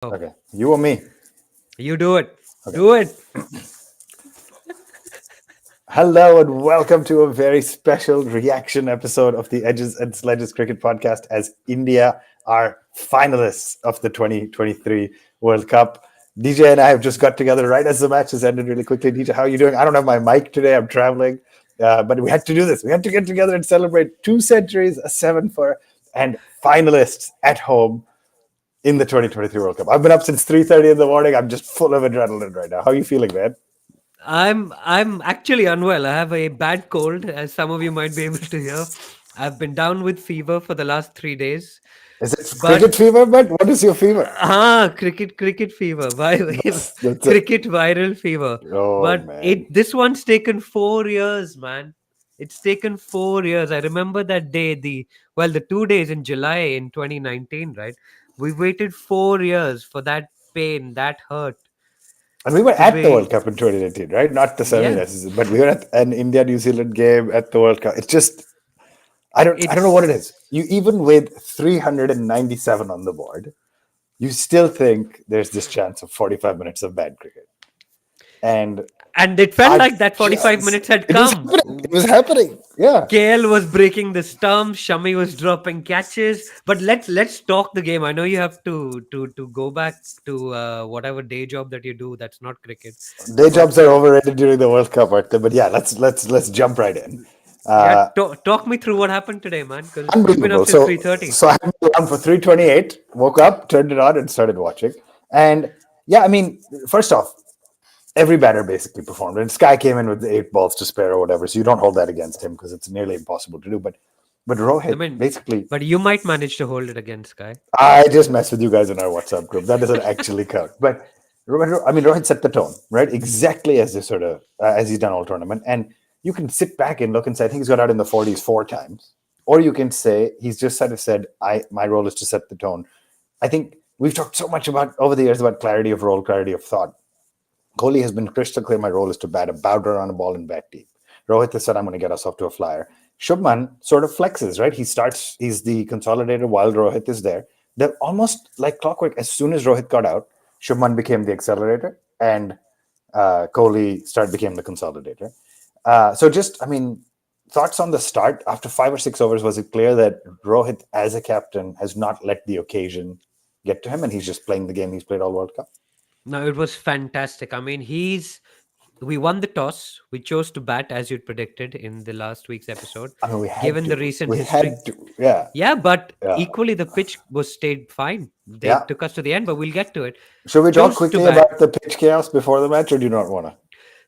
Oh, Okay, you or me? you do it. Okay. Do it. Hello and welcome to a very special reaction episode of the Edges and Sledges Cricket Podcast as India are finalists of the 2023 World Cup. DJ and I have just got together right as the match has ended really quickly. DJ, how are you doing? I don't have my mic today. I'm traveling. But we had to do this. We had to get together and celebrate 2 centuries, a 7 for, and finalists at home in the 2023 World Cup. I've been up since 3:30 in the morning. I'm just full of adrenaline right now. How are you feeling, man? I'm actually unwell. I have a bad cold, as some of you might be able to hear. I've been down with fever for the last 3 days. Is it cricket But fever, man? What is your fever? cricket fever. That's it. Cricket viral fever. Oh But man. it this one's taken 4 years, man. It's taken 4 years. I remember that day, the 2 days in July in 2019, right? We waited 4 years for that pain, that hurt And we were to at the World be. Cup in 2019, right? Not the semi Yeah. necessarily, but we were at an India New Zealand game at the World Cup. It's just I don't know what it It's is. You even with 397 on the board, you still think there's this chance of 45 minutes of bad cricket. And and it felt I like that 45 just minutes had it was happening. come. It was happening. Yeah. KL was breaking the stump, Shami was dropping catches. But let's talk the game. I know you have to go back to whatever day job that you do that's not cricket. Day But jobs are overrated during the World Cup, aren't they? But yeah, let's jump right in. yeah, Uh, talk me through what happened today, man, because you've been up Unbelievable. since So 3:30. so I had it on for 3:28, woke up, turned it on, and started watching. And yeah, I mean, first off, every batter basically performed. And Sky came in with 8 balls to spare or whatever, so you don't hold that against him because it's nearly impossible to do. But I Rohit mean, basically, but you might manage to hold it against Sky. I just mess with you guys in our WhatsApp group. That doesn't actually count. But I mean, Rohit set the tone, right? Exactly as this sort of as he's done all tournament. And you can sit back and look and say, I think he's got out in the 40s 4 times, or you can say he's just sort of said, I my role is to set the tone. I think we've talked so much about over the years about clarity of role, clarity of thought. Kohli has been crystal clear. My role is to bat a bowder on a ball and bat deep. Rohit has said, I'm going to get us off to a flyer. Shubman sort of flexes, right? He's the consolidator while Rohit is there. They're almost like clockwork. As soon as Rohit got out, Shubman became the accelerator and Kohli became the consolidator. I mean, thoughts on the start after 5 or 6 overs? Was it clear that Rohit, as a captain, has not let the occasion get to him, and he's just playing the game he's played all World Cup? No, it was fantastic. I mean, we won the toss. We chose to bat as you'd predicted in the last week's episode, I mean, we had given the to. recent We history. had to. Yeah, Yeah, but yeah, equally the pitch was stayed fine. They yeah. took us to the end, but we'll get to it. Should we talk Chose to quickly bat. about the pitch chaos before the match, or do you not want to?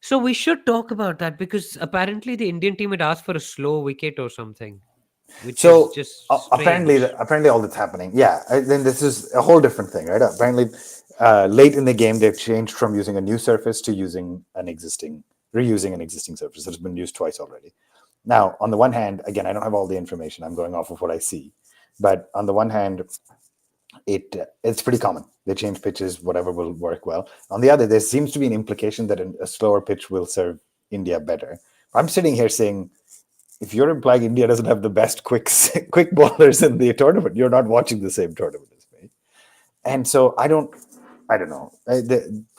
So we should talk about that because apparently the Indian team had asked for a slow wicket or something, which is So just apparently, strange. apparently, all that's happening. Yeah, then this is a whole different thing, right? Apparently, late in the game, they've changed from using a new surface to reusing an existing surface that's been used twice already. Now, on the one hand, again, I don't have all the information. I'm going off of what I see, but on the one hand, it's pretty common. They change pitches, whatever will work well. On the other, there seems to be an implication that a slower pitch will serve India better. I'm sitting here saying, if you're implying India doesn't have the best quick bowlers in the tournament, you're not watching the same tournament as me. And so I don't know.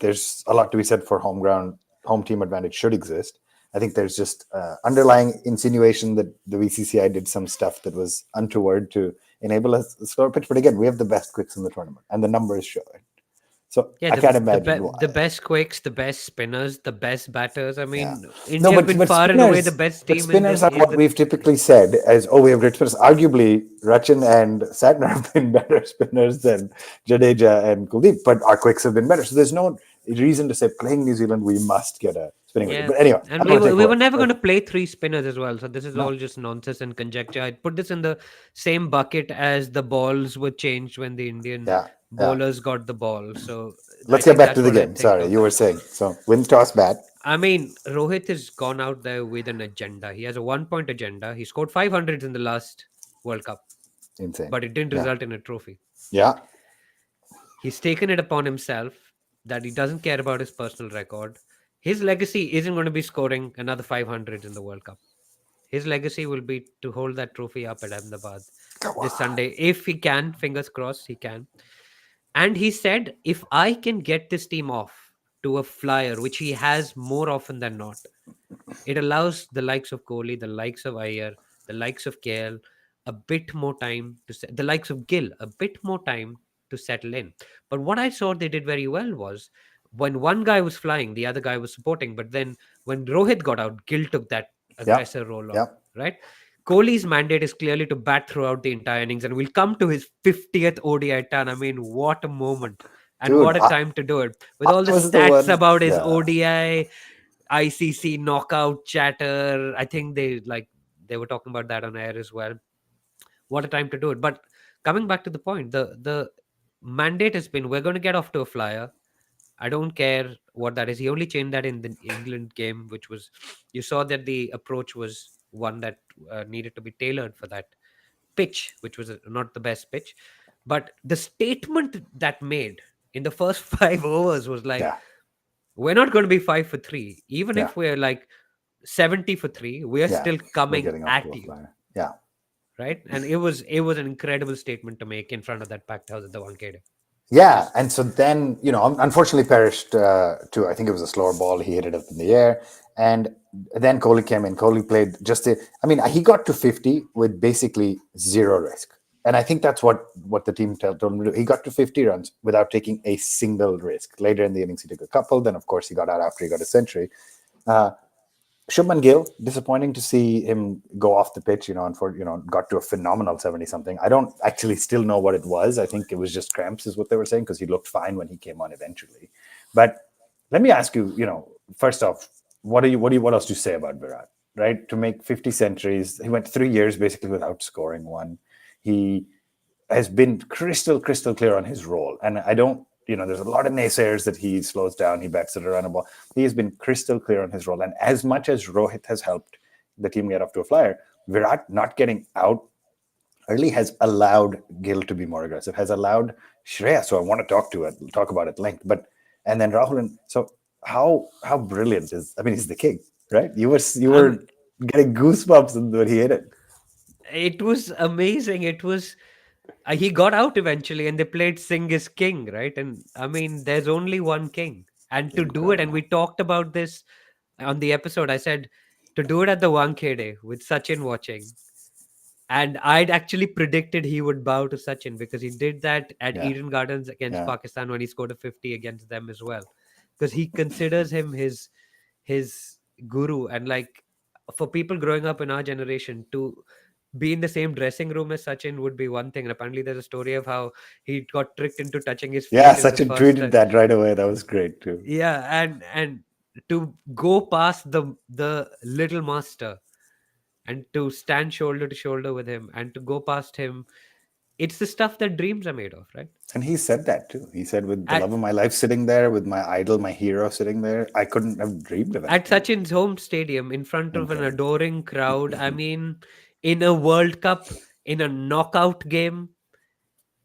There's a lot to be said for home team advantage should exist. I think there's just underlying insinuation that the BCCI did some stuff that was untoward to enable a slower pitch. But again, we have the best quicks in the tournament, and the numbers show it. So Yeah, I can't imagine the why. best quicks, the best spinners, the best batters. I Yeah. mean, No, India have been but far and away the spinners, best but team in the spinners are is what the we've typically said as, oh, we have great spinners. Arguably, Rachin and Satner have been better spinners than Jadeja and Kuldeep, but our quicks have been better. So there's no reason to say playing New Zealand we must get a spinning wicket. yeah, But anyway, and I don't want to take we were away. never going to play three spinners as well. So this is all No, just nonsense and conjecture. I'd put this in the same bucket as the balls were changed when the Indian yeah, yeah. bowlers got the ball. So I Let's get think back to that's the what I game. think Sorry, of. you were saying. So win, toss, bat. I mean, Rohit has gone out there with an agenda. He has a 1 point agenda. He scored 500s in the last World Cup, Insane. but it didn't Yeah, result in a trophy. yeah. He's taken it upon himself that he doesn't care about his personal record. His legacy isn't going to be scoring another 500s in the World Cup. His legacy will be to hold that trophy up at Ahmedabad Come this on. Sunday. If he can, fingers crossed, he can. And he said, if I can get this team off to a flyer, which he has more often than not, it allows the likes of Kohli, the likes of Iyer, the likes of KL a bit more time to the likes of Gill a bit more time to settle in. But what I saw they did very well was when one guy was flying, the other guy was supporting. But then when Rohit got out, Gill took that Yeah, aggressor role on, yeah, right? Kohli's mandate is clearly to bat throughout the entire innings, and we'll come to his 50th ODI turn. I mean, what a moment and dude. what a time to do it with I all the was the stats one. about his Yeah, ODI ICC knockout chatter. I think they were talking about that on air as well. What a time to do it. But coming back to the point, the mandate has been we're going to get off to a flyer. I don't care what that is. He only changed that in the England game, which was you saw that the approach was one that needed to be tailored for that pitch, which was not the best pitch. But the statement that made in the first 5 overs was like, yeah, we're not going to be 5 for 3. Even yeah, if we're like 70 for 3, we are yeah. still We're coming getting off at to a you, flyer. Yeah. right? And it was an incredible statement to make in front of that packed house at the Wankhede. Yeah, Just and so then unfortunately perished to, I think it was a slower ball. He hit it up in the air, and then Kohli came in. Kohli played I mean, he got to 50 with basically zero risk, and I think that's what the team told him to do. He got to 50 runs without taking a single risk. Later in the innings, he took a couple. Then, of course, he got out after he got a century. Uh, Shubman Gill, disappointing to see him go off the pitch, and got to a phenomenal 70 something. I don't actually still know what it was. I think it was just cramps, is what they were saying, because he looked fine when he came on eventually. But let me ask you, first off, what else do you say about Virat, right? To make 50 centuries, he went 3 years basically without scoring one. He has been crystal clear on his role. And I don't, there's a lot of naysayers that he slows down, he bats at a run ball. He has been crystal clear on his role. And as much as Rohit has helped the team get off to a flyer, Virat not getting out early has allowed Gill to be more aggressive, has allowed Shreyas, so I want to talk about at length. And then Rahul. And so how brilliant is, I mean, he's the king, right? You were I'm getting goosebumps when he hit it. it was amazing. It was he got out eventually and they played Sing is King, right? And I mean, there's only one king. And to do it, and we Incredible. talked about this on the episode, I said to do it at the Wankhede with Sachin watching. And I'd actually predicted he would bow to Sachin because he did that at Yeah. Eden Gardens against Yeah. Pakistan when he scored a 50 against them as well. Because he considers him his guru. And like for people growing up in our generation to be in the same dressing room as Sachin would be one thing. And apparently there's a story of how he got tricked into touching his Yeah, feet in the Sachin first tweeted that right away. That was great too. yeah, and to go past the little master and to stand shoulder to shoulder with him and to go past him, it's the stuff that dreams are made of, right? And he said that too. He said, with the At love of my life sitting there, with my idol, my hero sitting there, I couldn't have dreamed of at anything. Sachin's home stadium in front of an Incredible. adoring crowd. I mean, in a World Cup, in a knockout game,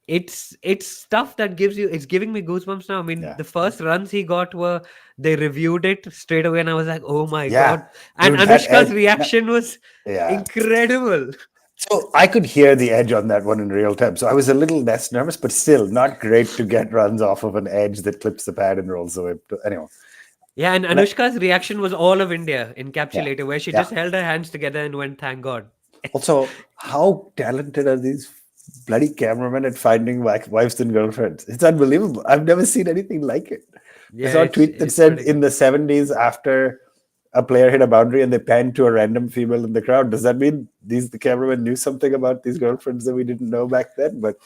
it's stuff that it's giving me goosebumps now. I mean, Yeah. the first runs he got were they reviewed it straight away, and I was like, oh my Yeah. god! And Dude, that Anushka's edge. reaction was Yeah. incredible. So I could hear the edge on that one in real time. So I was a little less nervous, but still not great to get runs off of an edge that clips the pad and rolls away. Anyway, Yeah, and let, Anushka's reaction was all of India yeah. encapsulated, where she Yeah. just held her hands together and went, "Thank God." Also, how talented are these bloody cameramen at finding wives and girlfriends? It's unbelievable. I've never seen anything like it. I Yeah, saw a it's tweet that it's said pretty in good. the 70s, after a player hit a boundary and they panned to a random female in the crowd. Does that mean the cameraman knew something about these girlfriends that we didn't know back then? But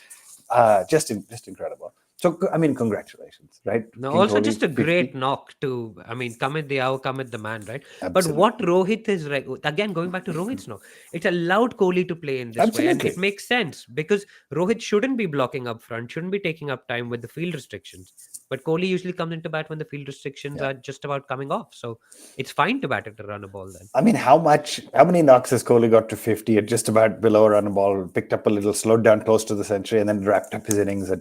just incredible. So I mean, congratulations, right? No, King also Kohli, just a great 50. knock to, I mean, come at the hour, come at the man, right? But what Absolutely. Rohit is right again, going back to Rohit's knock, it's allowed Kohli to play in this way, and it Absolutely. makes sense because Rohit shouldn't be blocking up front, shouldn't be taking up time with the field restrictions. But Kohli usually comes into bat when the field restrictions Yeah. are just about coming off, so it's fine to bat it to run a ball then. I mean, how many knocks has Kohli got to 50 at just about below a run ball, picked up a little, slowed down close to the century, and then wrapped up his innings at,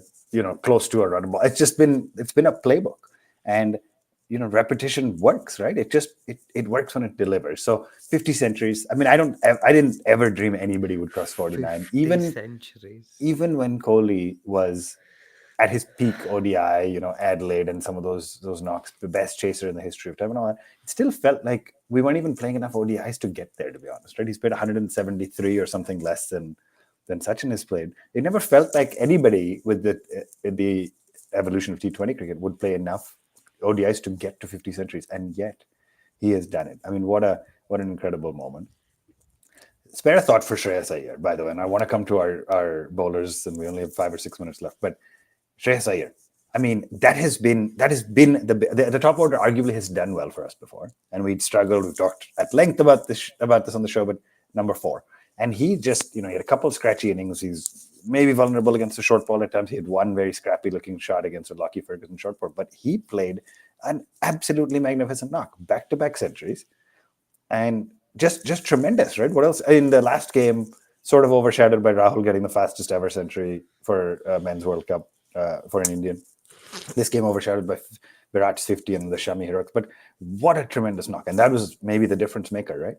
close to a run ball. It's been a playbook. And, repetition works, right? It works when it delivers. So 50 centuries. I mean, I didn't ever dream anybody would cross 49. 50 Even centuries. even when Kohli was at his peak ODI, Adelaide and some of those knocks, the best chaser in the history of time and all that, it still felt like we weren't even playing enough ODIs to get there, to be honest, right? He's played 173 or something less than Sachin has played. It never felt like anybody with the evolution of T20 cricket would play enough ODIs to get to 50 centuries, and yet he has done it. I mean, what an incredible moment. Spare a thought for Shreyas Iyer, by the way, and I want to come to our bowlers, and we only have 5 or 6 minutes left. But Shreyas Iyer, I mean, that has been the top order arguably has done well for us before, and we'd struggled. We've talked at length about this on the show, but number 4, and he just he had a couple of scratchy innings. He's maybe vulnerable against the short ball at times. He had one very scrappy looking shot against a Lockie Ferguson short ball, but he played an absolutely magnificent knock, back-to-back centuries, and just tremendous, right? What else? In the last game, sort of overshadowed by Rahul getting the fastest ever century for Men's World Cup for an Indian. This game overshadowed by Virat's 50 and the Shami heroics. But what a tremendous knock. And that was maybe the difference maker, right?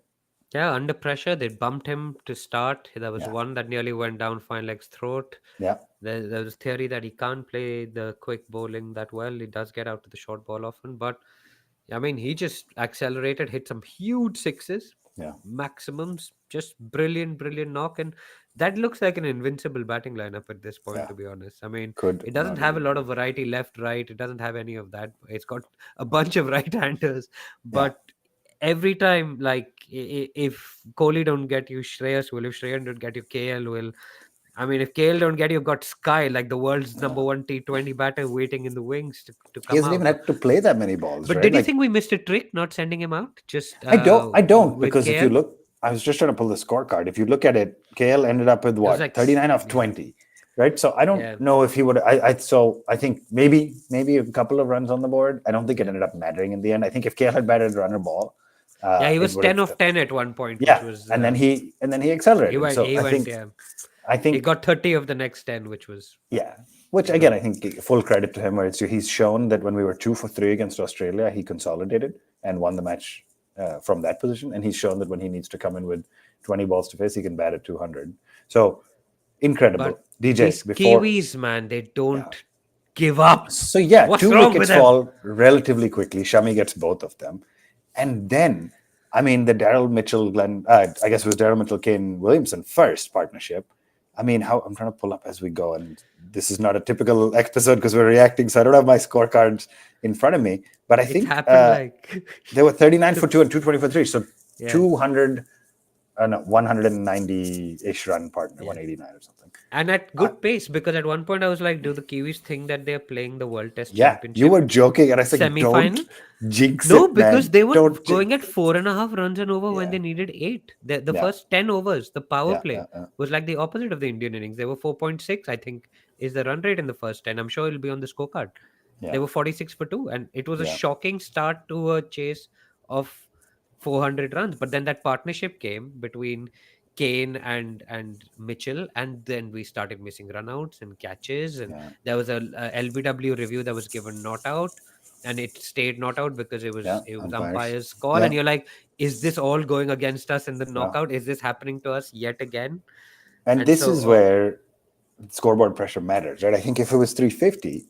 Yeah, under pressure, they bumped him to start. There was one that nearly went down fine leg's throat. Yeah. There was theory that he can't play the quick bowling that well. He does get out to the short ball often, but I mean, he just accelerated, hit some huge sixes, maximums, just brilliant knock. And that looks like an invincible batting lineup at this point, to be honest. I mean, it doesn't have a lot of variety left, right. It doesn't have any of that. It's got a bunch of right-handers, but every time, like, if Kohli don't get you, Shreyas will. If Shreyas don't get you, KL will. I mean, if KL don't get you, you've got Sky, like the world's number 1 T20 batter waiting in the wings to come out. He hasn't even had to play that many balls, but right? Did you think we missed a trick not sending him out? Just I don't because KL? If you look, I was just trying to pull the scorecard. If you look at it, KL ended up with what, like 39 off 20, right? So I don't know if he would. I think maybe a couple of runs on the board. I don't think it ended up mattering in the end. I think if KL had batted a runner ball, he was 10 of 10 at one point. Yeah, which was, and then he accelerated. I think he got 30 of the next 10, which was which again I think full credit to him. Where he's shown that when we were 2 for 3 against Australia, he consolidated and won the match from that position, and he's shown that when he needs to come in with 20 balls to face, he can bat at 200. So incredible. But DJ, these Kiwis, man, they don't give up. So 2 wickets fall relatively quickly. Shami gets both of them. And then, I mean, the Daryl Mitchell, I guess it was Daryl Mitchell, Kane Williamson first partnership. I mean, I'm trying to pull up as we go, and this is not a typical episode because we're reacting, so I don't have my scorecards in front of me. But I think they were 39 for 2 and 220 for 3, so 190-ish run partner, 189 or something. And at good pace, because at one point I was like, do the Kiwis think that they're playing the World Test Championship? You were joking, and I said, don't jinx it, man. Because they were going at 4.5 runs and over when they needed 8. The first 10 overs, the power play was like the opposite of the Indian innings. They were 4.6, I think, is the run rate in the first 10. I'm sure it'll be on the scorecard. They were 46 for 2, and it was a shocking start to a chase of 400 runs. But then that partnership came between Kane and Mitchell, and then we started missing runouts and catches, and there was a LBW review that was given not out, and it stayed not out because it was umpire's call, and you're like, is this all going against us in the knockout? Is this happening to us yet again? And this is where scoreboard pressure matters, right? I think if it was 350,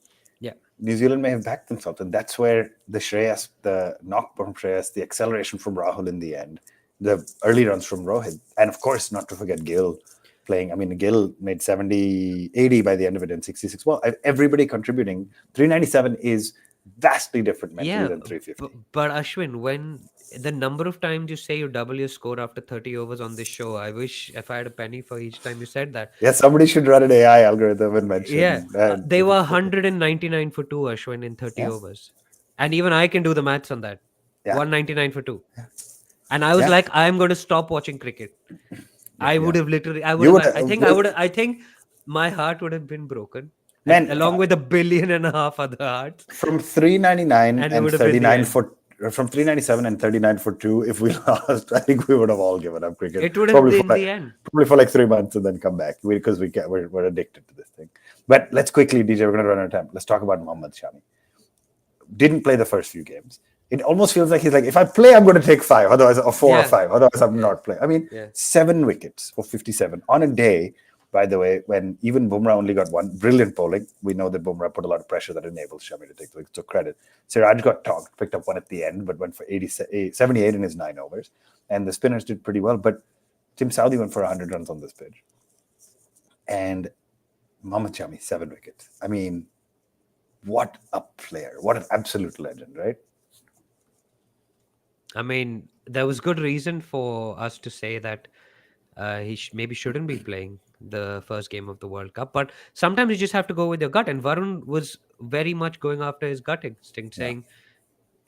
New Zealand may have backed themselves, and that's where the knock from Shreyas, the acceleration from Rahul in the end, the early runs from Rohit, and of course, not to forget Gill playing. I mean, Gill made 80 by the end of it in 66. Well, everybody contributing. 397 is vastly different mentally than 350. But Ashwin, when the number of times you say you double your score after 30 overs on this show, I wish if I had a penny for each time you said that. Yeah, somebody should run an AI algorithm and mention. They were 199 for 2, Ashwin, in 30 overs. And even I can do the maths on that. 199 for 2. And I was like, I'm going to stop watching cricket. I would have literally, I think my heart would have been broken. Man, along with 1.5 billion other hearts. From 399 and 39 for, from 397 and 39 for 2, if we lost, I think we would have all given up cricket. It would have been the end. Probably for like 3 months and then come back because we're addicted to this thing. But let's quickly, DJ, we're going to run out of time. Let's talk about Mohammad Shami. Didn't play the first few games. It almost feels like he's like, if I play, I'm going to take 5, otherwise, or 4 or 5, otherwise I'm not playing. I mean, 7 wickets for 57 on a day by the way, when even Bumrah only got one. Brilliant bowling. We know that Bumrah put a lot of pressure that enabled Shami to take the wicket. So credit. Siraj got tonked, picked up one at the end, but went for 78 in his 9 overs. And the spinners did pretty well. But Tim Southee went for 100 runs on this pitch. And Mohammad Shami, 7 wickets. I mean, what a player. What an absolute legend, right? I mean, there was good reason for us to say that he maybe shouldn't be playing the first game of the World Cup. But sometimes you just have to go with your gut. And Varun was very much going after his gut instinct, Yeah. saying,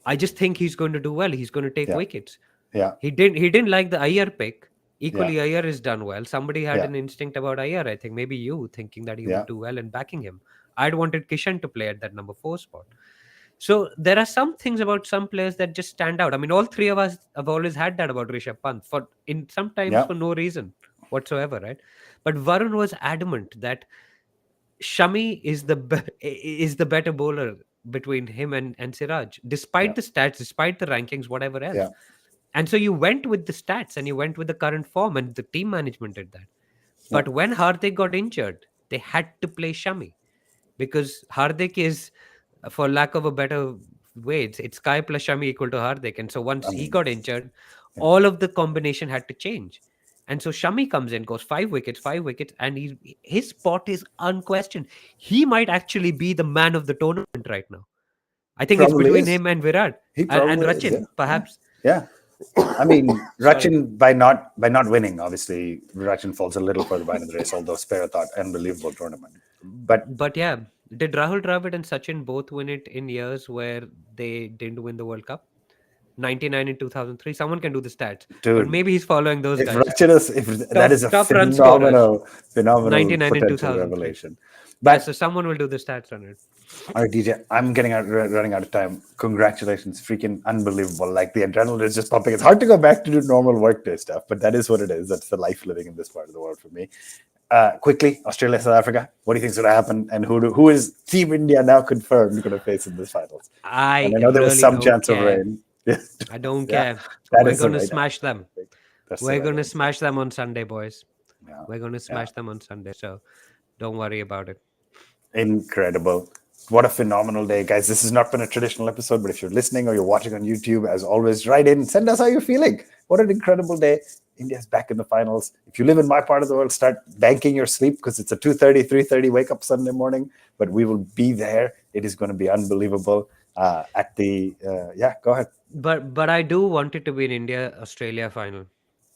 "I just think he's going to do well. He's going to take Yeah. wickets." Yeah. He didn't like the Iyer pick. Yeah. Equally, Iyer has done well. Somebody had Yeah. an instinct about Iyer. I think maybe you thinking that he Yeah. would do well and backing him. I'd wanted Kishan to play at that number 4 spot. So there are some things about some players that just stand out. I mean, all three of us have always had that about Rishabh Pant for in sometimes Yeah. for no reason whatsoever, right? But Varun was adamant that Shami is the better bowler between him and Siraj, Yeah. despite the stats, despite the rankings, whatever else. Yeah. And so you went with the stats and you went with the current form, and the team management did that. Yeah. But when Hardik got injured, they had to play Shami because Hardik is, for lack of a better way, it's Kai plus Shami equal to Hardik. And so once I he mean, got injured, yeah. all of the combination had to change. And so Shami comes in, goes 5 wickets, and his spot is unquestioned. He might actually be the man of the tournament right now. I He think it's probably between is. him and Virat He and probably is. Yeah. Rachin, perhaps. Yeah. I mean, Sorry. Rachin by not winning, obviously, Rachin falls a little further behind in the race. Although Spera thought unbelievable tournament, but But yeah, did Rahul Dravid and Sachin both win it in years where they didn't win the World Cup? 99 in 2003. Someone can do the stats, but dude, maybe he's following those if guys. Rachin is, if that is a Top run scorers. phenomenal 99 in potential 2003. revelation. Yeah, But so someone will do the stats on it. all right, DJ, I'm running out of time. Congratulations, freaking unbelievable! Like the adrenaline is just pumping. It's hard to go back to do normal workday stuff, but that is what it is. That's the life living in this part of the world for me. Quickly, Australia, South Africa. What do you think is going to happen? And who is Team India now confirmed going to face in this finals? And I I know there was really some don't chance of care. rain. Yeah, I don't yeah, care. that We're is the going to right smash answer. them. That's the We're right going to answer. smash them on Sunday, boys. Yeah, We're going to yeah. smash them on Sunday. So don't worry about it. Incredible. What a phenomenal day, guys. This has not been a traditional episode, but if you're listening or you're watching on YouTube, as always, write in, send us how you're feeling. What an incredible day. India's back in the finals. If you live in my part of the world, start banking your sleep because it's a 2:30, 3:30 wake up Sunday morning, but we will be there. It is going to be unbelievable. Go ahead. But I do want it to be an India Australia final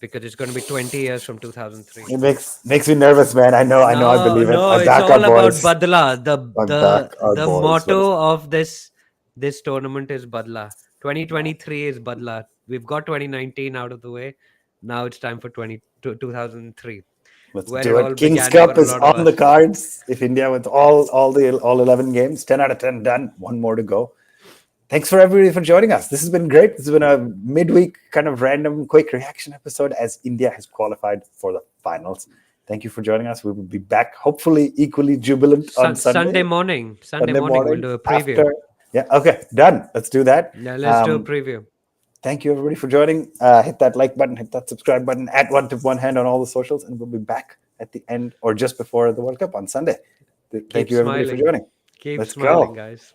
because it's going to be 20 years from 2003. It makes me nervous, man. I know, I No, believe it. no, I it's back our all about boys. Badla. I back our The boys. What is motto of this tournament is Badla. 2023 is Badla. We've got 2019 out of the way. Now it's time for 2003, Let's where it do all it. King's began for Cup a is lot of on the us. cards. If India wins all 11 games, 10 out of 10 done. One more to go. Thanks for everybody for joining us. This has been great. This has been a midweek kind of random quick reaction episode as India has qualified for the finals. Thank you for joining us. We will be back hopefully equally jubilant on Sunday Sunday. morning. Sunday Sunday morning, we'll morning do a preview. after. Yeah, okay, done. Let's do that. Yeah, let's do a preview. Thank you everybody for joining. Hit that like button, hit that subscribe button, at one tip one hand on all the socials, and we'll be back at the end or just before the World Cup on Sunday. Thank Keep you everybody for smiling. joining. Keep Let's smiling, go. guys.